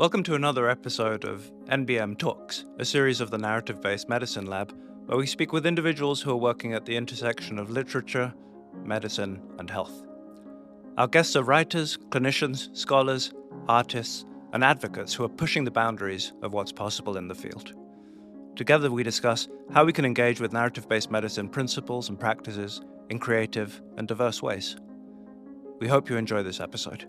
Welcome to another episode of NBM Talks, a series of the Narrative-Based Medicine Lab, where we speak with individuals who are working at the intersection of literature, medicine, and health. Our guests are writers, clinicians, scholars, artists, and advocates who are pushing the boundaries of what's possible in the field. Together we discuss how we can engage with narrative-based medicine principles and practices in creative and diverse ways. We hope you enjoy this episode.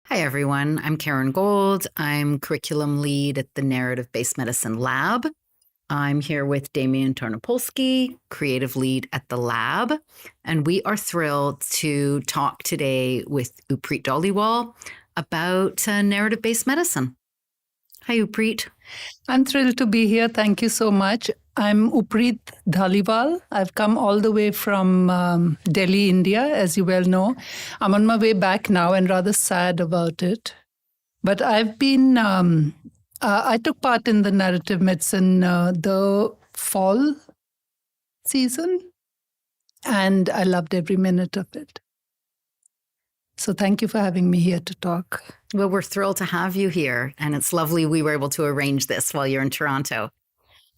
Hi, everyone. I'm Karen Gold. I'm curriculum lead at the Narrative-Based Medicine Lab. I'm here with Damian Tarnopolsky, creative lead at the lab. And we are thrilled to talk today with Upreet Dhaliwal about narrative-based medicine. Hi, Upreet. I'm thrilled to be here. Thank you so much. I'm Upreet Dhaliwal. I've come all the way from Delhi, India, as you well know. I'm on my way back now and rather sad about it. But I've been, I took part in the narrative medicine the fall season, and I loved every minute of it. So thank you for having me here to talk. Well, we're thrilled to have you here, and it's lovely we were able to arrange this while you're in Toronto.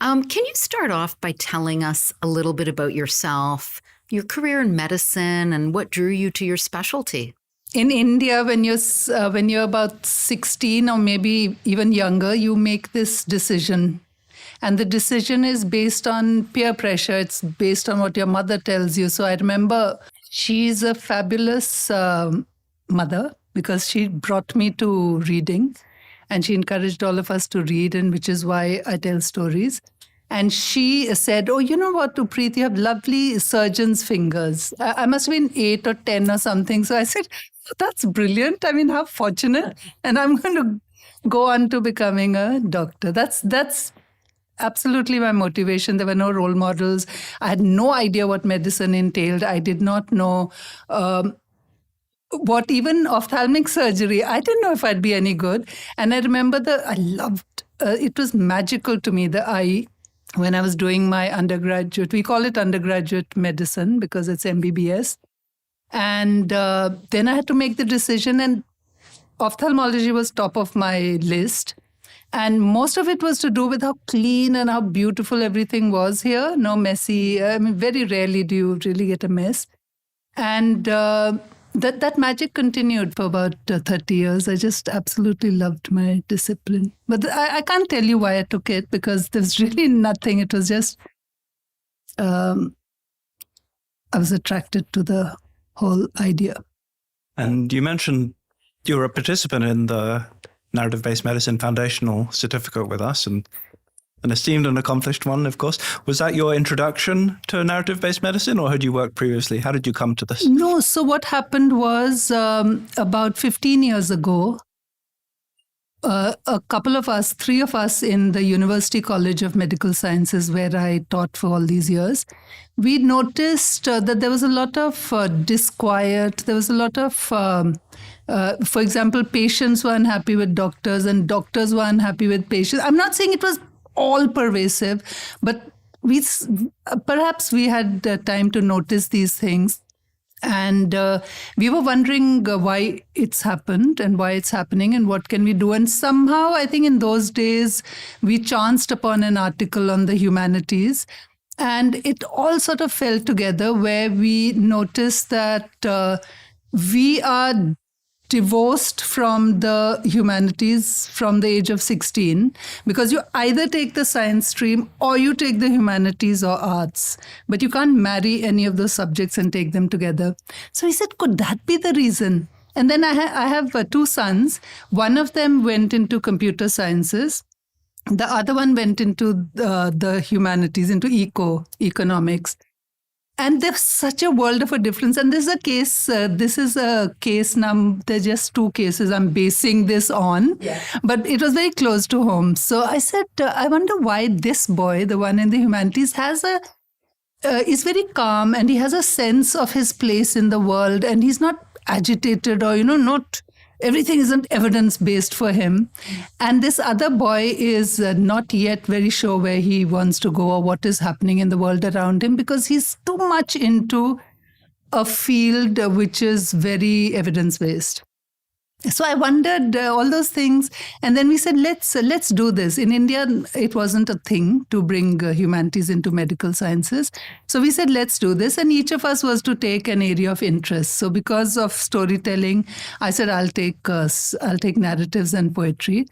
Can you start off by telling us a little bit about yourself, your career in medicine, and what drew you to your specialty? In India, when you're about 16 or maybe even younger, you make this decision. And the decision is based on peer pressure. It's based on what your mother tells you. So I remember she's a fabulous mother because she brought me to reading. And she encouraged all of us to read, and which is why I tell stories. And she said, oh, you know what, Upreet, you have lovely surgeon's fingers. I must have been 8 or 10 or something. So I said, oh, that's brilliant. I mean, how fortunate. And I'm going to go on to becoming a doctor. That's absolutely my motivation. There were no role models. I had no idea what medicine entailed. I did not know what even ophthalmic surgery, I didn't know if I'd be any good. And I remember I loved, it was magical to me, the eye, when I was doing my undergraduate, we call it undergraduate medicine because it's MBBS. And then I had to make the decision, and ophthalmology was top of my list. And most of it was to do with how clean and how beautiful everything was here. No messy, I mean, very rarely do you really get a mess. And that magic continued for about 30 years. I just absolutely loved my discipline. But I can't tell you why I took it because there's really nothing. It was just, I was attracted to the whole idea. And you mentioned you were a participant in the Narrative-Based Medicine Foundational Certificate with us, and an esteemed and accomplished one, of course. Was that your introduction to narrative-based medicine, or had you worked previously? How did you come to this? No, so what happened was about 15 years ago, a couple of us, 3 of us in the University College of Medical Sciences, where I taught for all these years, we noticed that there was a lot of disquiet. There was a lot of, for example, patients were unhappy with doctors and doctors were unhappy with patients. I'm not saying it was all pervasive, but perhaps we had time to notice these things. And we were wondering why it's happened and why it's happening and what can we do. And somehow, I think in those days, we chanced upon an article on the humanities. And it all sort of fell together where we noticed that we are divorced from the humanities from the age of 16 because you either take the science stream or you take the humanities or arts, but you can't marry any of those subjects and take them together. So he said, could that be the reason? And then I have 2 sons. One of them went into computer sciences. The other one went into the humanities, into economics. And there's such a world of a difference. And this is a case now, there's just 2 cases I'm basing this on, but it was very close to home. So I said, I wonder why this boy, the one in the humanities, is very calm and he has a sense of his place in the world and he's not agitated or, not everything isn't evidence-based for him. And this other boy is not yet very sure where he wants to go or what is happening in the world around him because he's too much into a field which is very evidence-based. So I wondered all those things, and then we said, let's do this. In India, it wasn't a thing to bring humanities into medical sciences. So we said, let's do this, and each of us was to take an area of interest. So because of storytelling, I said, I'll take narratives and poetry.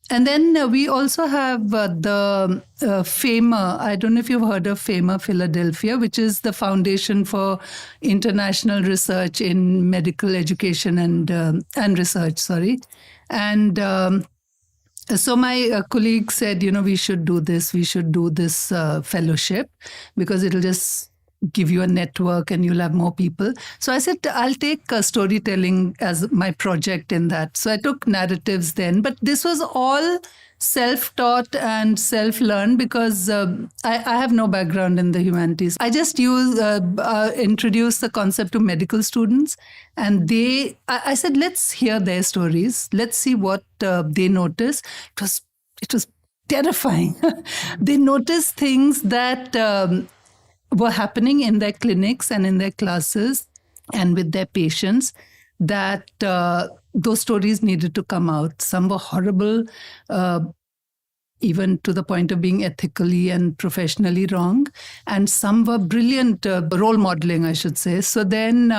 And then we also have the FAMA. I don't know if you've heard of FAMA Philadelphia, which is the Foundation for International Research in Medical Education and Research. Sorry, and so my colleague said, we should do this. We should do this fellowship because it'll just give you a network and you'll have more people. So I said, I'll take storytelling as my project in that. So I took narratives then, but this was all self-taught and self-learned because I have no background in the humanities. I just introduced the concept to medical students, and I said, let's hear their stories. Let's see what they notice. It was terrifying. They noticed things that were happening in their clinics and in their classes and with their patients that those stories needed to come out. Some were horrible, even to the point of being ethically and professionally wrong. And some were brilliant role modeling, I should say. So then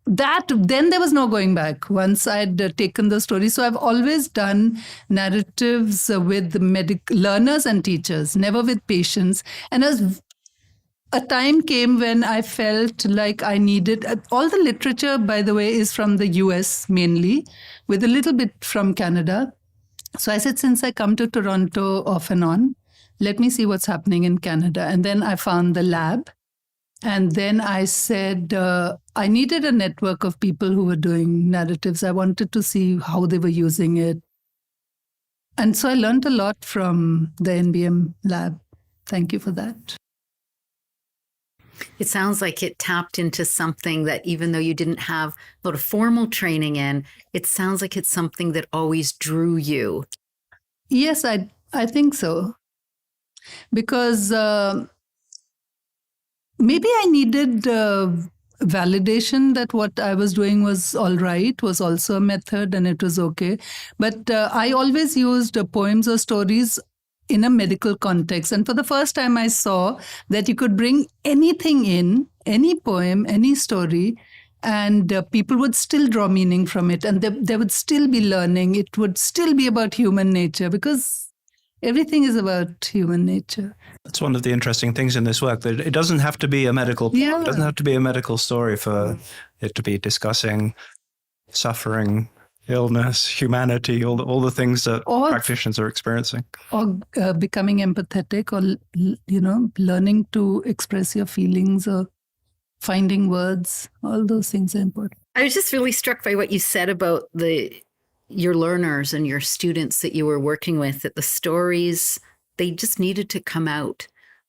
there was no going back once I'd taken the story. So I've always done narratives with learners and teachers, never with patients. And as a time came when I felt like I needed, all the literature, by the way, is from the US mainly, with a little bit from Canada. So I said, since I come to Toronto off and on, let me see what's happening in Canada. And then I found the lab. And then I said, I needed a network of people who were doing narratives. I wanted to see how they were using it. And so I learned a lot from the NBM lab. Thank you for that. It sounds like it tapped into something that even though you didn't have a lot of formal training in, it sounds like it's something that always drew you. Yes, I think so. Because maybe I needed validation that what I was doing was all right, was also a method, and it was okay. But I always used poems or stories in a medical context. And for the first time, I saw that you could bring anything in, any poem, any story, and people would still draw meaning from it. And they would still be learning. It would still be about human nature, because everything is about human nature. That's one of the interesting things in this work, that it doesn't have to be a medical poem. It doesn't have to be a medical story for it to be discussing suffering, illness, humanity, all the things that practitioners are experiencing. Or becoming empathetic, or, learning to express your feelings, or finding words. All those things are important. I was just really struck by what you said about your learners and your students that you were working with, that the stories, they just needed to come out,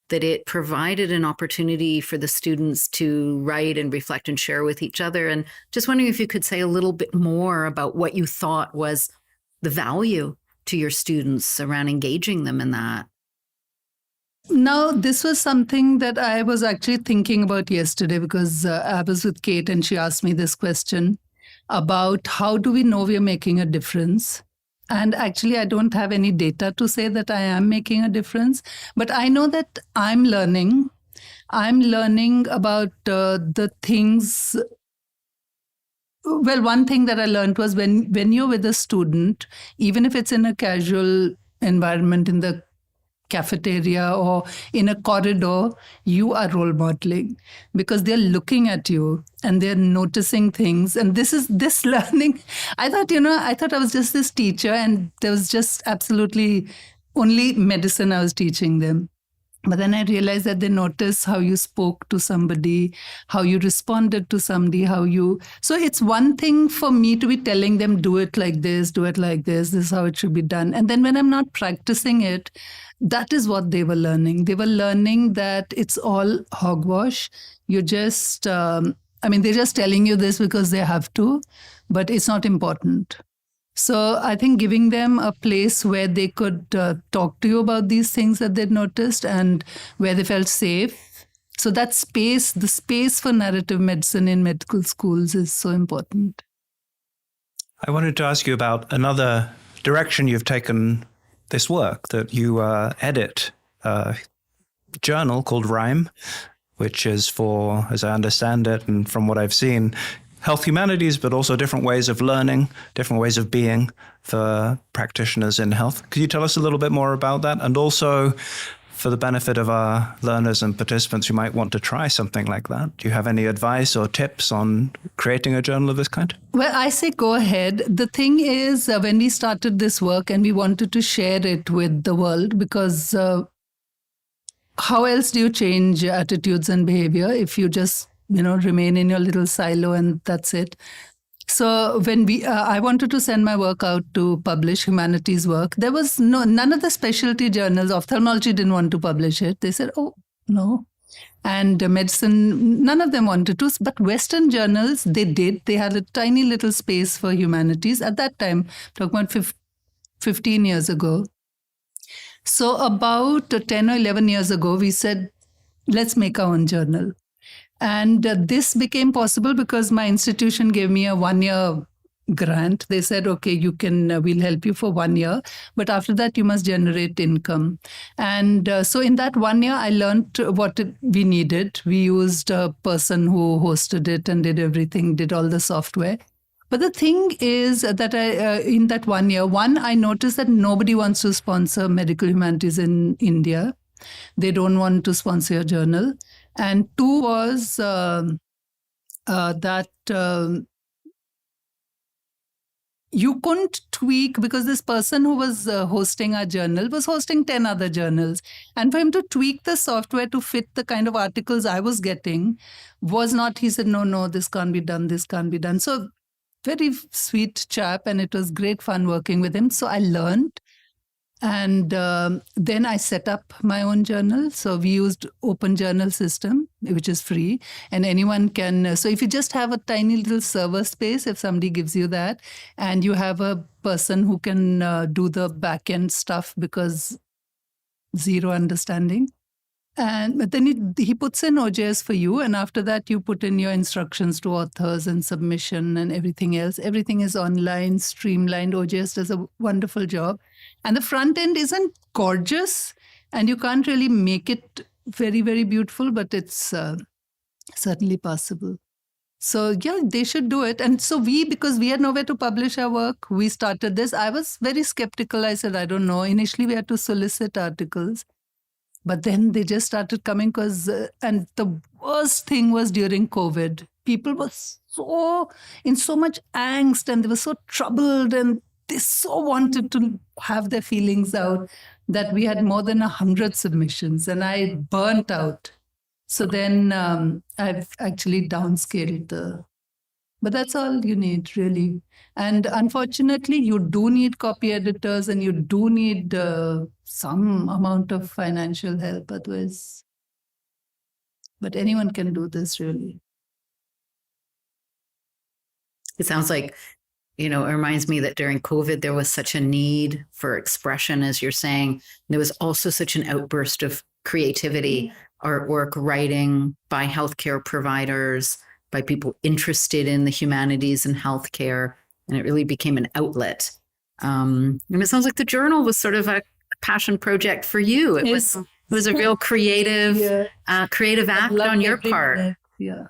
that it provided an opportunity for the students to write and reflect and share with each other. And just wondering if you could say a little bit more about what you thought was the value to your students around engaging them in that. Now, this was something that I was actually thinking about yesterday, because I was with Kate and she asked me this question about how do we know we're making a difference. And actually, I don't have any data to say that I am making a difference, but I know that I'm learning. I'm learning about the things. Well, one thing that I learned was when you're with a student, even if it's in a casual environment, in the cafeteria or in a corridor, you are role modeling, because they're looking at you and they're noticing things. And this learning, I thought I was just this teacher and there was just absolutely only medicine I was teaching them. But then I realized that they notice how you spoke to somebody, how you responded to somebody, so it's one thing for me to be telling them, do it like this, this is how it should be done. And then when I'm not practicing it, that is what they were learning. They were learning that it's all hogwash. You're just, they're just telling you this because they have to, but it's not important. So I think giving them a place where they could talk to you about these things that they'd noticed and where they felt safe So that space, the space for narrative medicine in medical schools is so important. I wanted to ask you about another direction you've taken this work, that you edit a journal called Rhyme, which is for, as I understand it, and from what I've seen, health humanities, but also different ways of learning, different ways of being for practitioners in health. Could you tell us a little bit more about that? And also, for the benefit of our learners and participants who might want to try something like that, do you have any advice or tips on creating a journal of this kind? Well, I say go ahead. The thing is, when we started this work and we wanted to share it with the world, because how else do you change attitudes and behavior if you just, remain in your little silo and that's it? So when I wanted to send my work out to publish humanities work, there was none of the specialty journals. Ophthalmology didn't want to publish it. They said, oh, no. And medicine, none of them wanted to. But Western journals, they did. They had a tiny little space for humanities. At that time, talking about 15 years ago. So about 10 or 11 years ago, we said, let's make our own journal. And this became possible because my institution gave me a 1-year grant. They said, okay, you can, we'll help you for 1 year, but after that you must generate income. And so in that 1 year, I learned what we needed. We used a person who hosted it and did everything, did all the software. But the thing is that in that 1 year, I noticed that nobody wants to sponsor medical humanities in India. They don't want to sponsor a journal. And 2 was that you couldn't tweak, because this person who was hosting our journal was hosting 10 other journals. And for him to tweak the software to fit the kind of articles I was getting was not, he said, no, this can't be done, this can't be done. So very sweet chap, and it was great fun working with him. So I learned. And then I set up my own journal. So we used Open Journal System, which is free. And anyone can, so if you just have a tiny little server space, if somebody gives you that, and you have a person who can do the back-end stuff because zero understanding. But then he puts in OJS for you. And after that, you put in your instructions to authors and submission and everything else. Everything is online, streamlined. OJS does a wonderful job. And the front end isn't gorgeous, and you can't really make it very, very beautiful, but it's certainly possible. So yeah, they should do it. And so because we had nowhere to publish our work, we started this. I was very skeptical. I said, I don't know. Initially, we had to solicit articles. But then they just started coming and the worst thing was during COVID. People were in so much angst, and they were so troubled, and they so wanted to have their feelings out that we had more than 100 submissions, and I burnt out. So then I've actually downscaled but that's all you need, really. And unfortunately, you do need copy editors, and you do need some amount of financial help otherwise. But anyone can do this, really. It sounds like, it reminds me that during COVID, there was such a need for expression, as you're saying. There was also such an outburst of creativity, artwork, writing by healthcare providers, by people interested in the humanities and healthcare, and it really became an outlet. And it sounds like the journal was sort of a passion project for you. It was a real creative act on your part. Yeah.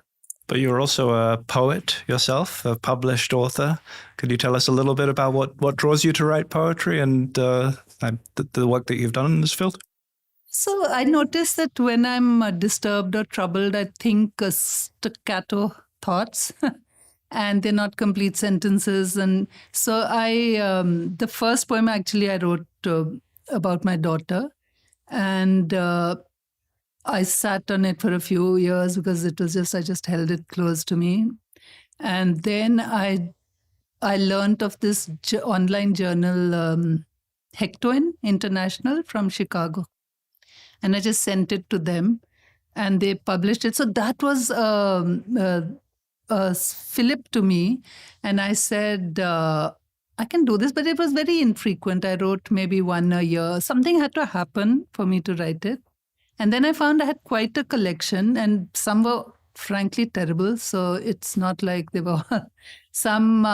But you're also a poet yourself, a published author. Could you tell us a little bit about what draws you to write poetry and the work that you've done in this field? So I noticed that when I'm disturbed or troubled, I think staccato thoughts and they're not complete sentences. And so the first poem actually I wrote about my daughter, and I sat on it for a few years because it was I just held it close to me. And then I learned of this online journal, Hectoin International from Chicago. And I just sent it to them, and they published it. So that was fillip to me. And I said, I can do this, but it was very infrequent. I wrote maybe 1 a year. Something had to happen for me to write it. And then I found I had quite a collection, and some were frankly terrible. So it's not like they were some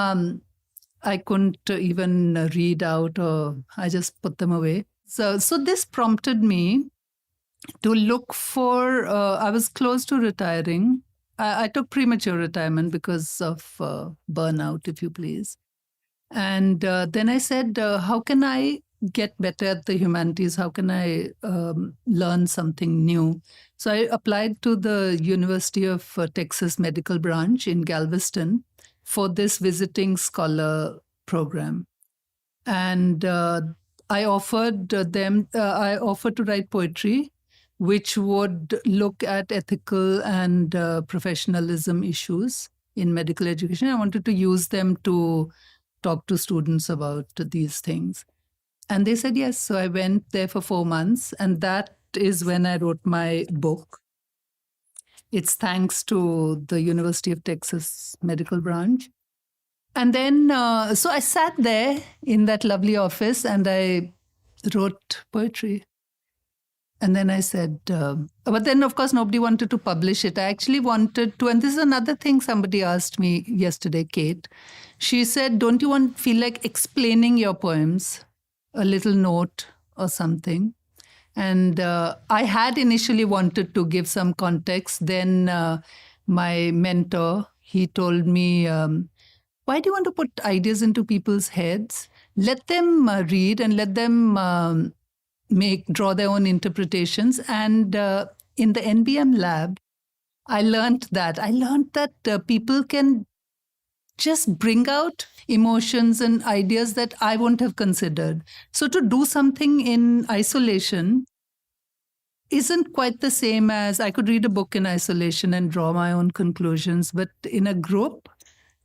I couldn't even read out, or I just put them away. So this prompted me to look for, I was close to retiring. I took premature retirement because of burnout, if you please. And then I said, how can I get better at the humanities? How can I learn something new? So I applied to the University of Texas Medical Branch in Galveston for this visiting scholar program. And I offered to write poetry, which would look at ethical and professionalism issues in medical education. I wanted to use them to talk to students about these things. And they said yes. So I went there for 4 months. And that is when I wrote my book. It's thanks to the University of Texas Medical Branch. And then, so I sat there in that lovely office and I wrote poetry. And then I said, but then of course nobody wanted to publish it. I actually wanted to, and this is another thing somebody asked me yesterday, Kate. She said, don't you feel like explaining your poems? A little note or something. And I had initially wanted to give some context. Then my mentor, he told me, why do you want to put ideas into people's heads? Let them read and let them draw their own interpretations. And in the NBM lab, I learned that. People can just bring out emotions and ideas that I won't have considered. So to do something in isolation isn't quite the same as I could read a book in isolation and draw my own conclusions. But in a group,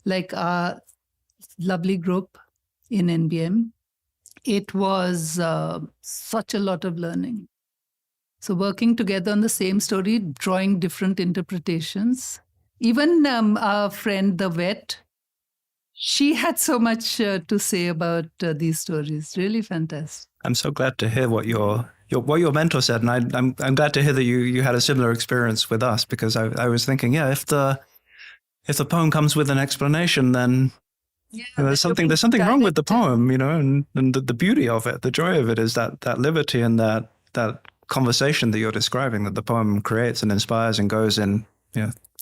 like our lovely group in NBM, it was such a lot of learning. So working together on the same story, drawing different interpretations. Even our friend, the vet, she had so much to say about these stories. Really fantastic. I'm so glad to hear what your mentor said, and I'm glad to hear that you had a similar experience with us, because I was thinking, if the poem comes with an explanation, then there's something wrong with the poem, and the beauty of it, the joy of it is that liberty and that conversation that you're describing, that the poem creates and inspires and goes in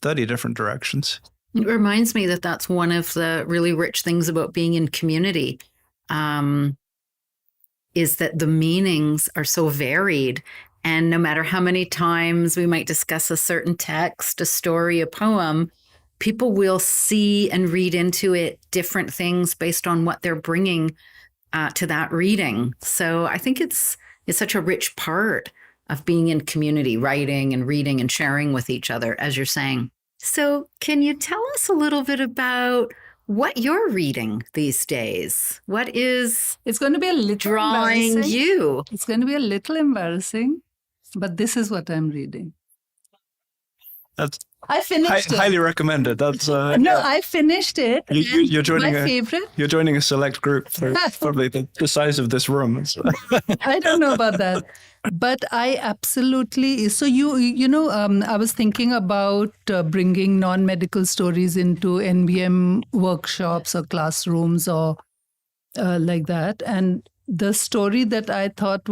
30 different directions. It reminds me that that's one of the really rich things about being in community, is that the meanings are so varied. And no matter how many times we might discuss a certain text, a story, a poem, people will see and read into it different things based on what they're bringing to that reading. So I think it's such a rich part of being in community, writing and reading and sharing with each other, as you're saying. So can you tell us a little bit about what you're reading these days? What is it's going to be a little drawing you? It's going to be a little embarrassing, but this is what I'm reading. I finished it. Highly recommended. That's I finished it. You're joining my favorite. You're joining a select group, probably the size of this room. So. I don't know about that, but I absolutely. So I was thinking about bringing non-medical stories into NBM workshops or classrooms or like that, and the story that I thought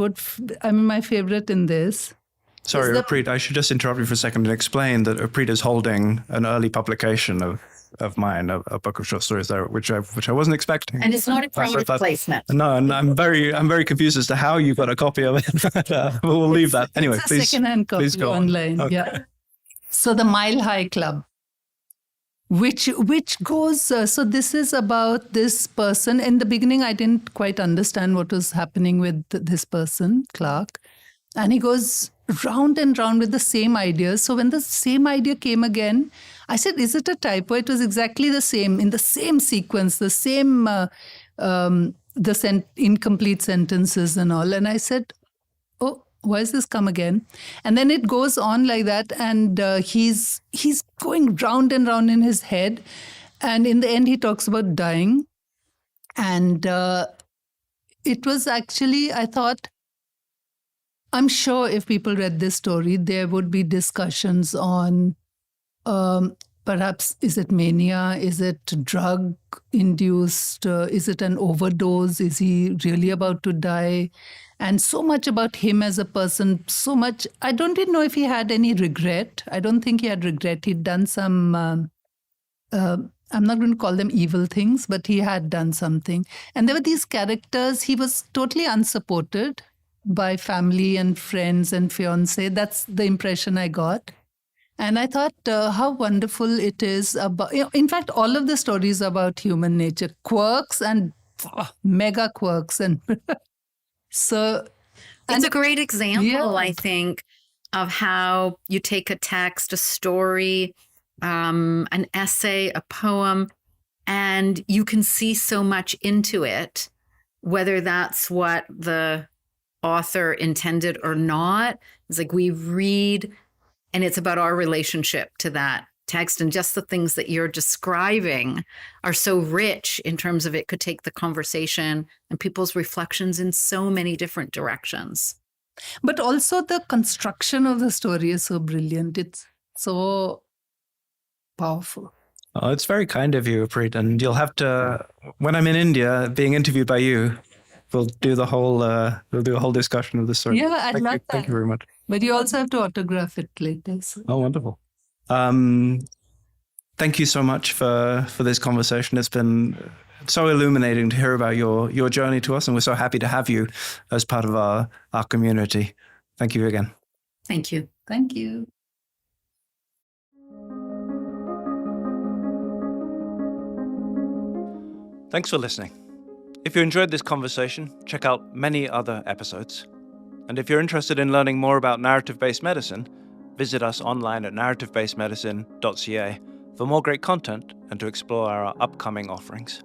my favorite in this. Sorry, Upreet, I should just interrupt you for a second and explain that Upreet is holding an early publication of mine, a book of short stories there, which I wasn't expecting. And it's not a product placement. No, and I'm very confused as to how you got a copy of it. We'll leave that. Anyway, it's please. A secondhand copy please go online. Okay. Yeah. So the Mile High Club, which goes. So this is about this person. In the beginning, I didn't quite understand what was happening with this person, Clark, and he goes round and round with the same ideas. So when the same idea came again, I said, is it a typo? It was exactly the same, in the same sequence, the same incomplete sentences and all. And I said, oh, why has this come again? And then it goes on like that. And he's going round and round in his head. And in the end, he talks about dying. And it was actually, I thought, I'm sure if people read this story, there would be discussions on perhaps, is it mania? Is it drug induced? Is it an overdose? Is he really about to die? And so much about him as a person, so much. I don't even know if he had any regret. I don't think he had regret. He'd done some, I'm not going to call them evil things, but he had done something. And there were these characters. He was totally unsupported by family and friends and fiance. That's the impression I got. And I thought how wonderful it is about, in fact, all of the stories about human nature, quirks and mega quirks. And so it's a great example, Yeah. I think, of how you take a text, a story, an essay, a poem, and you can see so much into it, whether that's what the author intended or not. It's like we read, and it's about our relationship to that text. And just the things that you're describing are so rich in terms of it could take the conversation and people's reflections in so many different directions. But also the construction of the story is so brilliant. It's so powerful. Oh, it's very kind of you, Upreet. And you'll have to, when I'm in India, being interviewed by you, we'll do the whole discussion of the story. Yeah, I'd love that. Thank you very much. But you also have to autograph it later. So. Oh, wonderful. Thank you so much for this conversation. It's been so illuminating to hear about your journey to us, and we're so happy to have you as part of our community. Thank you again. Thank you. Thank you. Thanks for listening. If you enjoyed this conversation, check out many other episodes. And if you're interested in learning more about narrative-based medicine, visit us online at narrativebasedmedicine.ca for more great content and to explore our upcoming offerings.